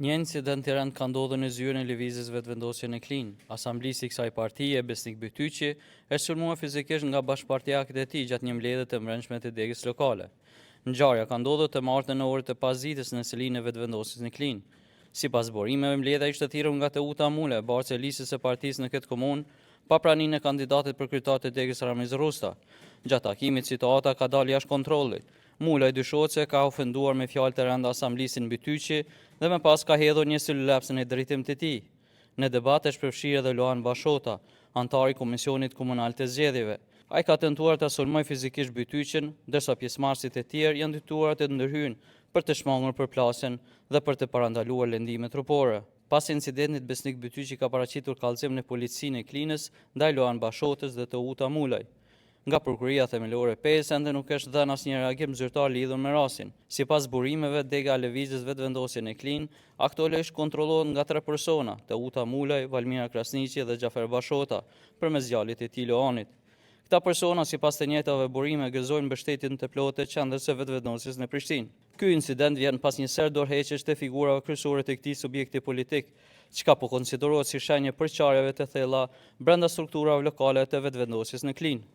Një incident i rënd ka ndodhur në zyrën e lëvizjes vetëvendosje në Klinë. Asamblisi i kësaj partie, Besnik Bytyqi, është sulmuar fizikisht nga bashkëpartiakët e tij gjatë një mbledhje të mbrëmshme të degës lokale. Ngjarja ka ndodhur të martën në orët e pasdites në selinë e vetëvendosjes në Klinë. Sipas burimeve, mbledhja ishte thirrur nga Teuta Mule, bartës e listës së partisë në këtë komunë, pa praninë e kandidatit për kryetar të degës Ramiz Rusta. Gjatë takimit, situata ka dalë jashtë kontrollit. Mulaj dyshohet se ka ofenduar me fjalë të rënda asamblisin Bytyqi dhe më pas ka hedhur një syllapse në drejtim të tij. Në debat është përfshirë edhe Loan Bashota, antar i Komisionit Komunal të Zgjedhjeve. Ai ka tentuar ta sulmojë fizikisht Bytyqin, ndërsa pjesëmarrësit e tjerë janë dëtuar të ndërhyjnë për të shmangur përplasjen dhe për të parandaluar lëndime trupore. Pas incidentit, Besnik Bytyqi ka paraqitur kallëzim në policinë e Klinës ndaj Loan Bashotës dhe Teuta Mulaj. Nga prokuria themelore 5 ende nuk është dhënë asnjë reagim zyrtar lidhur me rastin. Sipas burimeve, dega e lëvizjes vetëvendosje në Klinë aktualisht kontrollohet nga 3 persona, Teuta Mulaj, Valmira Krasniqi dhe Xhafer Bashota, përmes djalit të tij Loanit. Këta persona, sipas të njëjtave burime, gëzojnë mbështetjen të plotë të qendrës së vetëvendosjes në Prishtinë. Ky incident vjen pas një sër dorëheqjesh të figurave kryesore të këtij subjekti politik, çka po konsiderohet si shenjë përçarjeve të thella brenda strukturave lokale të vetëvendosjes në Klinë.